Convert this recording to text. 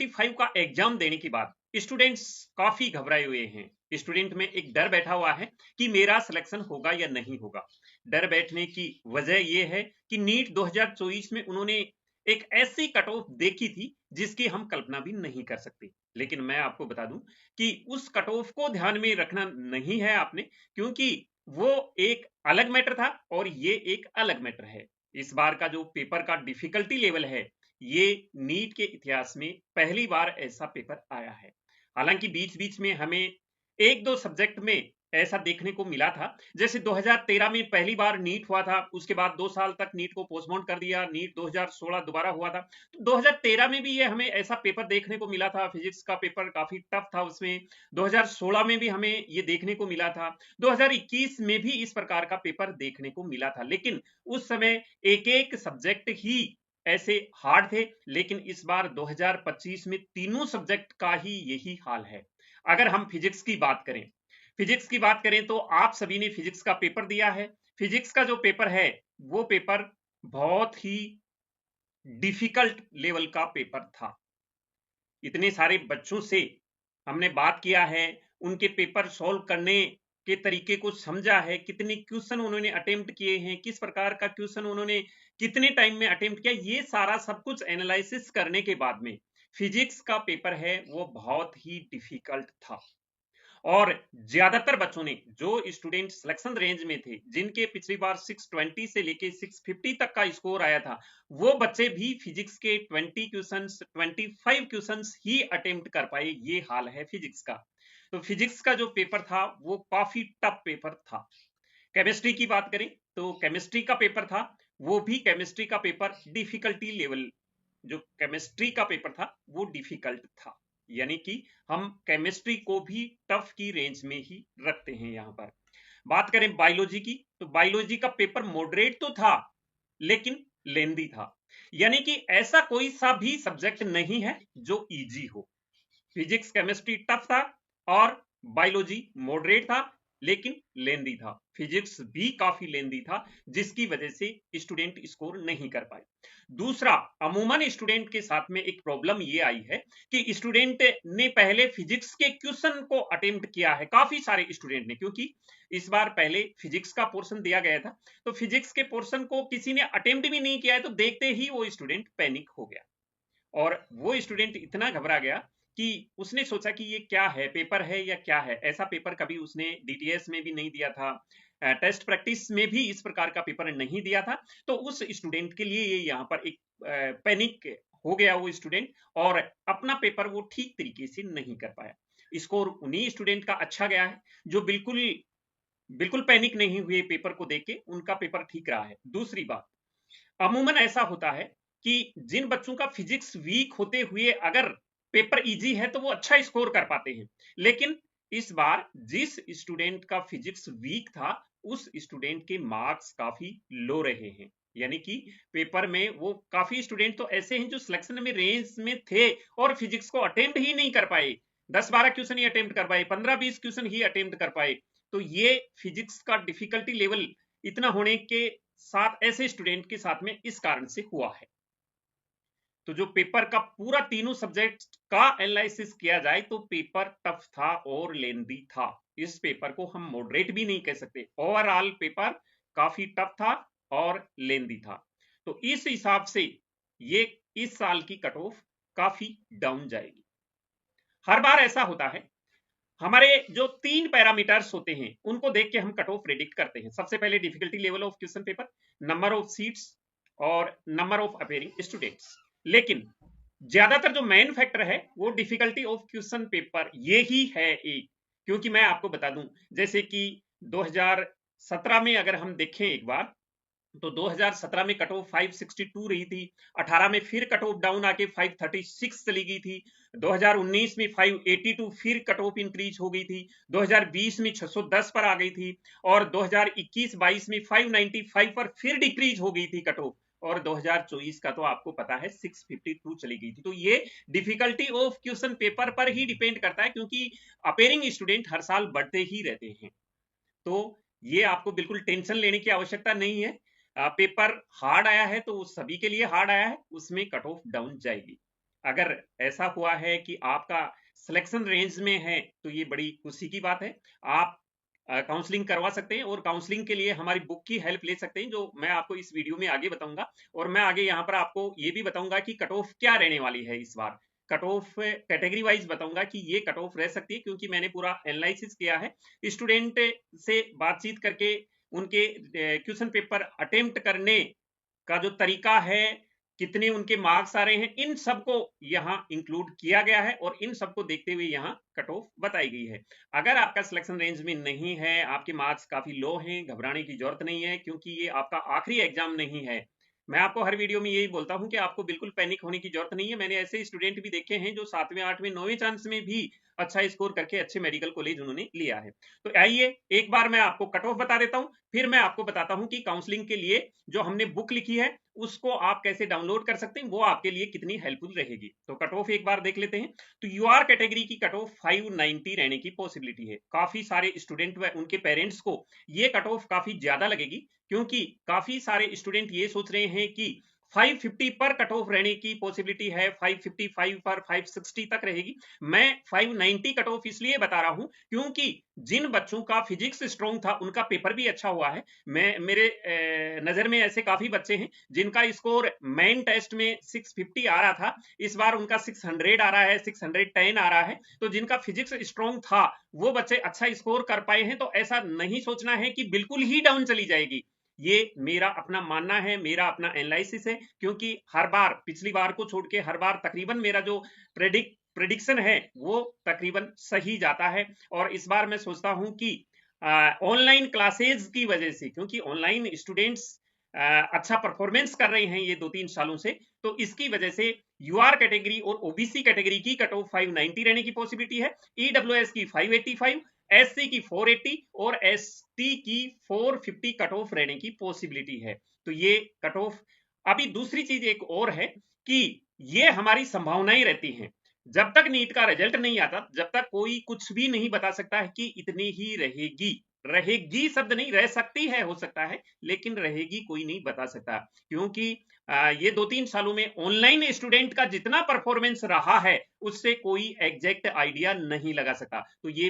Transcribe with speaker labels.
Speaker 1: 2025 का एग्जाम देने के बाद स्टूडेंट्स काफी घबराए हुए हैं। स्टूडेंट में एक डर बैठा हुआ है कि मेरा सिलेक्शन होगा या नहीं होगा। डर बैठने की वजह यह है कि नीट 2024 में उन्होंने एक ऐसी कट ऑफ देखी थी जिसकी हम कल्पना भी नहीं कर सकते। लेकिन मैं आपको बता दूं कि उस कट ऑफ को ध्यान में रखना नहीं है आपने, क्योंकि वो एक अलग मैटर था और ये एक अलग मैटर है। इस बार का जो पेपर का डिफिकल्टी लेवल है, ये नीट के इतिहास में पहली बार ऐसा पेपर आया है। हालांकि बीच बीच में हमें एक दो सब्जेक्ट में ऐसा देखने को मिला था, जैसे 2013 में पहली बार नीट हुआ था, उसके बाद 2 साल तक नीट को पोस्टपोन कर दिया, नीट 2016 दोबारा हुआ था। तो 2013 में भी ये हमें ऐसा पेपर देखने को मिला था, फिजिक्स का पेपर काफी टफ था उसमें। 2016 में भी हमें ये देखने को मिला था, 2021 में भी इस प्रकार का पेपर देखने को मिला था। लेकिन उस समय एक एक सब्जेक्ट ही ऐसे हार्ड थे, लेकिन इस बार 2025 में तीनों सब्जेक्ट का ही यही हाल है। अगर हम फिजिक्स की बात करें तो आप सभी ने फिजिक्स का पेपर दिया है। फिजिक्स का जो पेपर है वो पेपर बहुत ही डिफिकल्ट लेवल का पेपर था। इतने सारे बच्चों से हमने बात किया है, उनके पेपर सॉल्व करने के तरीके को समझा है, कितने क्वेश्चन उन्होंने अटेम्प्ट किए हैं, किस प्रकार का क्वेश्चन उन्होंने कितने टाइम में अटेम्प्ट किया, ये सारा सब कुछ एनालिसिस करने के बाद में फिजिक्स का पेपर है वो बहुत ही डिफिकल्ट था। और ज्यादातर बच्चों ने, जो स्टूडेंट सिलेक्शन रेंज में थे, जिनके पिछली बार 620 से लेके 650 तक का स्कोर आया था, वो बच्चे भी फिजिक्स के 20 क्वेश्चंस 25 क्वेश्चंस ही अटेम्प्ट कर पाए। ये हाल है फिजिक्स का। तो फिजिक्स का जो पेपर था वो काफी टफ पेपर था। केमिस्ट्री की बात करें तो केमिस्ट्री का पेपर था, वो भी केमिस्ट्री का पेपर डिफिकल्टी लेवल, जो केमिस्ट्री का पेपर था वो डिफिकल्ट था। यानी कि हम केमिस्ट्री को भी टफ की रेंज में ही रखते हैं। यहां पर बात करें बायोलॉजी की तो बायोलॉजी का पेपर मॉडरेट तो था लेकिन लेंदी था। यानी कि ऐसा कोई सा भी सब्जेक्ट नहीं है जो इजी हो। फिजिक्स केमिस्ट्री टफ था और बायोलॉजी मॉडरेट था लेकिन लेंदी था। फिजिक्स भी काफी लेंदी था जिसकी वजह से स्टूडेंट स्कोर नहीं कर पाए। दूसरा, अमूमन स्टूडेंट के साथ में एक प्रॉब्लम ये आई है कि स्टूडेंट ने पहले फिजिक्स के क्वेश्चन को अटेम्प्ट किया है, काफी सारे स्टूडेंट ने, क्योंकि इस बार पहले फिजिक्स का पोर्शन दिया गया था, तो फिजिक्स के पोर्शन को किसी ने अटेम्प्ट भी नहीं किया है, तो देखते ही वो स्टूडेंट पैनिक हो गया और वो स्टूडेंट इतना घबरा गया कि उसने सोचा कि ये क्या है, पेपर है या क्या है। ऐसा पेपर कभी उसने डीटीएस में भी नहीं दिया था, टेस्ट प्रैक्टिस में भी इस प्रकार का पेपर नहीं दिया था। तो उस स्टूडेंट के लिए ये यहाँ पर एक पैनिक हो गया वो स्टूडेंट, और अपना पेपर वो ठीक तरीके से नहीं कर पाया। स्कोर उन्हीं स्टूडेंट का अच्छा गया है जो बिल्कुल बिल्कुल पैनिक नहीं हुए पेपर को देख के, उनका पेपर ठीक रहा है। दूसरी बात, अमूमन ऐसा होता है कि जिन बच्चों का फिजिक्स वीक होते हुए अगर पेपर इजी है तो वो अच्छा स्कोर कर पाते हैं, लेकिन इस बार जिस स्टूडेंट का फिजिक्स वीक था उस स्टूडेंट के मार्क्स काफी लो रहे हैं। यानी कि पेपर में वो काफी स्टूडेंट तो ऐसे हैं जो सिलेक्शन में रेंज में थे और फिजिक्स को अटेम्प्ट ही नहीं कर पाए, 10-12 क्वेश्चन ही अटेम्प्ट कर पाए, 15-20 क्वेश्चन ही अटेम्प्ट कर पाए। तो ये फिजिक्स का डिफिकल्टी लेवल इतना होने के साथ ऐसे स्टूडेंट के साथ में इस कारण से हुआ है। तो जो पेपर का पूरा तीनों सब्जेक्ट का एनालिसिस किया जाए तो पेपर टफ था और लेंदी था। इस पेपर को हम मॉडरेट भी नहीं कह सकते, ओवरऑल पेपर काफी टफ था और लेंदी था। तो इस हिसाब से ये इस साल की कट ऑफ काफी डाउन जाएगी। हर बार ऐसा होता है, हमारे जो 3 पैरामीटर्स होते हैं उनको देख के हम कट ऑफ प्रेडिक्ट करते हैं। सबसे पहले difficulty level of question paper, number of seats और नंबर ऑफ अपेयरिंग स्टूडेंट्स। लेकिन ज्यादातर जो मेन फैक्टर है वो डिफिकल्टी ऑफ क्वेश्चन पेपर ये ही है एक। क्योंकि मैं आपको बता दूं, जैसे कि 2017 में अगर हम देखें एक बार, तो 2017 में कट ऑफ 562 रही थी, 18 में फिर कट ऑफ डाउन आके 536 चली गई थी, 2019 में 582 फिर कट ऑफ इंक्रीज हो गई थी, 2020 में 610 पर आ गई थी, और 2021-22 में 595 पर फिर डिक्रीज हो गई थी कट ऑफ, और 2024 का तो आपको पता है 652 चली गई थी। तो ये डिफिकल्टी ऑफ क्वेश्चन पेपर पर ही डिपेंड करता है, क्योंकि अपेयरिंग स्टूडेंट हर साल बढ़ते ही रहते हैं। तो ये आपको बिल्कुल टेंशन लेने की आवश्यकता नहीं है। पेपर हार्ड आया है तो सभी के लिए हार्ड आया है, उसमें कट ऑफ डाउन जाएगी। अगर ऐसा हुआ है कि आपका सिलेक्शन रेंज में है तो ये बड़ी खुशी की बात है। आप काउंसलिंग करवा सकते हैं और काउंसलिंग के लिए हमारी बुक की हेल्प ले सकते हैं, जो मैं आपको इस वीडियो में आगे बताऊंगा। और मैं आगे यहाँ पर आपको ये भी बताऊंगा कि कट ऑफ क्या रहने वाली है इस बार। कट ऑफ कैटेगरी वाइज बताऊंगा कि ये कट ऑफ रह सकती है, क्योंकि मैंने पूरा एनालिसिस किया है। स्टूडेंट से बातचीत करके उनके क्वेश्चन पेपर अटेम्प्ट करने का जो तरीका है, कितने उनके मार्क्स आ रहे हैं, इन सबको यहाँ इंक्लूड किया गया है और इन सबको देखते हुए यहाँ कट ऑफ बताई गई है। अगर आपका सिलेक्शन रेंज में नहीं है, आपके मार्क्स काफी लो हैं, घबराने की जरूरत नहीं है, क्योंकि ये आपका आखिरी एग्जाम नहीं है। मैं आपको हर वीडियो में यही बोलता हूं कि आपको बिल्कुल पैनिक होने की जरूरत नहीं है। मैंने ऐसे स्टूडेंट भी देखे हैं जो 7वें 8वें 9वें चांस में भी अच्छा स्कोर करके अच्छे मेडिकल कॉलेज उन्होंने लिया है। तो आइए एक बार मैं आपको कट ऑफ बता देता हूं, फिर मैं आपको बताता हूं कि काउंसलिंग के लिए जो हमने बुक लिखी है उसको आप कैसे डाउनलोड कर सकते हैं, वो आपके लिए कितनी हेल्पफुल रहेगी। तो कट ऑफ एक बार देख लेते हैं। तो यूआर कैटेगरी की कट ऑफ 590 रहने की पॉसिबिलिटी है। काफी सारे स्टूडेंट व उनके पेरेंट्स को ये कट ऑफ काफी ज्यादा लगेगी, क्योंकि काफी सारे स्टूडेंट ये सोच रहे हैं कि 550 पर कट ऑफ रहने की पॉसिबिलिटी है, 555 पर 560 तक रहेगी। मैं 590 कट ऑफ इसलिए बता रहा हूं क्योंकि जिन बच्चों का फिजिक्स स्ट्रॉन्ग था उनका पेपर भी अच्छा हुआ है। मेरे नजर में ऐसे काफी बच्चे हैं जिनका स्कोर मेन टेस्ट में 650 आ रहा था, इस बार उनका 600 आ रहा है, 610 आ रहा है। तो जिनका फिजिक्स स्ट्रॉन्ग था वो बच्चे अच्छा स्कोर कर पाए हैं। तो ऐसा नहीं सोचना है कि बिल्कुल ही डाउन चली जाएगी। ये मेरा अपना मानना है, मेरा अपना एनालिसिस है, क्योंकि हर बार पिछली बार को छोड़ के हर बार तकरीबन मेरा जो प्रेडिक्शन है वो तकरीबन सही जाता है। और इस बार मैं सोचता हूं कि ऑनलाइन क्लासेज की वजह से, क्योंकि ऑनलाइन स्टूडेंट्स अच्छा परफॉर्मेंस कर रहे हैं ये 2-3 सालों से, तो इसकी वजह से यूआर कैटेगरी और ओबीसी कैटेगरी की कट ऑफ 590 रहने की पॉसिबिलिटी है, ईडब्ल्यूएस की 585, एससी की 480 और एसटी की 450 कट ऑफ रहने की पॉसिबिलिटी है। तो ये कट ऑफ। अभी दूसरी चीज एक और है कि ये हमारी संभावनाएं रहती हैं। जब तक नीट का रिजल्ट नहीं आता, जब तक कोई कुछ भी नहीं बता सकता है कि इतनी ही रहेगी। रहेगी शब्द नहीं, रह सकती है, हो सकता है, लेकिन रहेगी कोई नहीं बता सकता, क्योंकि ये 2-3 सालों में ऑनलाइन स्टूडेंट का जितना परफॉर्मेंस रहा है उससे कोई एग्जैक्ट आइडिया नहीं लगा सकता। तो ये